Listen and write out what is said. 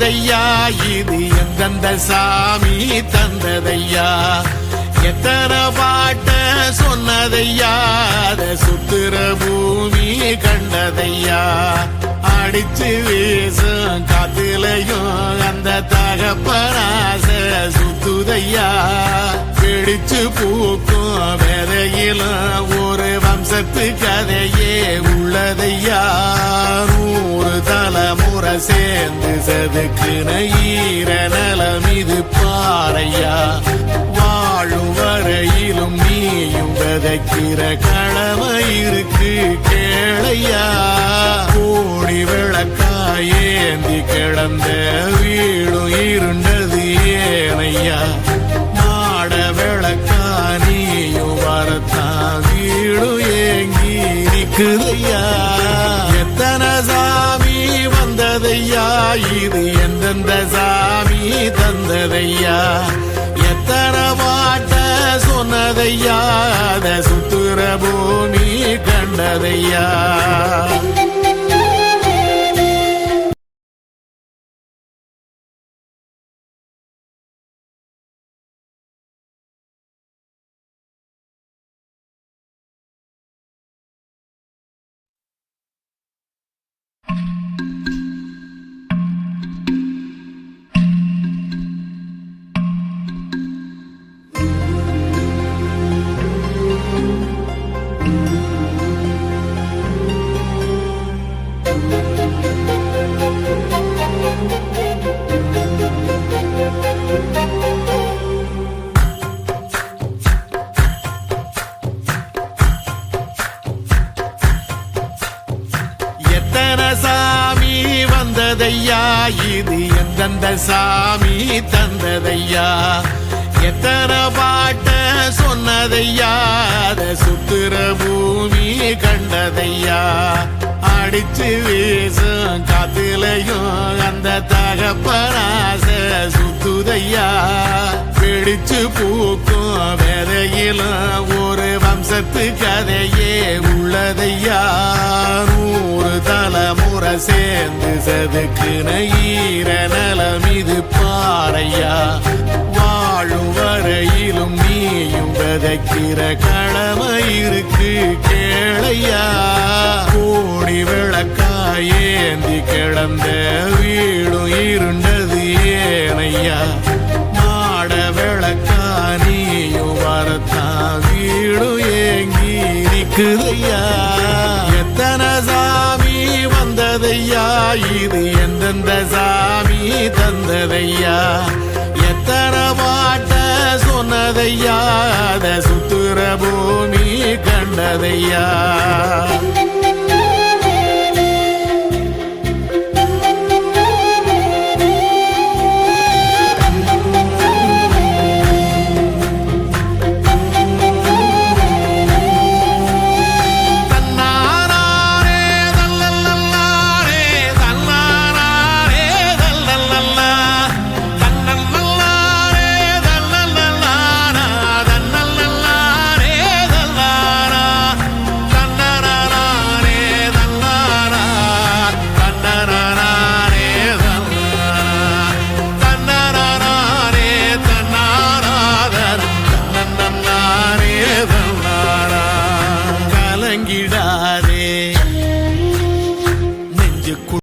வந்ததையா இது எந்தெந்த சாமி தந்ததையா எத்தனை பாட்ட சொன்னதையா அத சுத்துற பூமி கண்டதையா அடிச்சு வீசும் காத்துலையும் அந்த தகப்பராச சுத்துதையா பிடிச்சு பூக்கும் விதையிலும் ஒரு வம்சத்து கதையே உள்ளதையா 100 தலைமுறை சேர்ந்து செதுக்குன ஈர நலம் இது பாறையா வாழும் வரையிலும் நீயும் விதைக்கிற கடமை இருக்கு கேளையா கோடி விளக்காயேந்தி கிடந்த வீடும் இருண்டது ஏனையா மாட விளக்கா நீயும் வரத்தான் வீடும் ஏங்கி நிக்குதையா எத்தனை சாமி வந்ததையா இது எந்தெந்த சாமி தந்ததையா எத்தனை பாட்ட சொன்னதையா அத சுத்துற பூமி கண்டதையா சாமி வந்ததையா இது எந்தெந்த சாமி தந்ததையா எத்தனை பாட்ட சொன்னதையா அத சுத்துற பூமி கண்டதையா அடிச்சு வீசும் காத்துலையும் அந்த தகப்பராச சுத்துதையா பிடிச்சு பூக்கும் விதையிலும் ஒரு வம்சத்து கதையே உள்ளதையா 100 தலைமுறை சேர்ந்து செதுக்குன ஈர நலம் இது பாறையா வாழும் வரையிலும் நீயும் விதைக்கிற கடமை இருக்கு கேளையா கோடி விளக்காயேந்தி கிடந்த வீடும் இருண்டது ஏனையா மாட விளக்கா நீயும் வரத்தான் வீடும் ஏங்கி நிக்குதையா எத்தனை சாமி வந்ததையா இது எந்தெந்த சாமி தந்ததையா எத்தனை பாட்ட சொன்னதையா அத சுத்துற பூமி கண்டதையா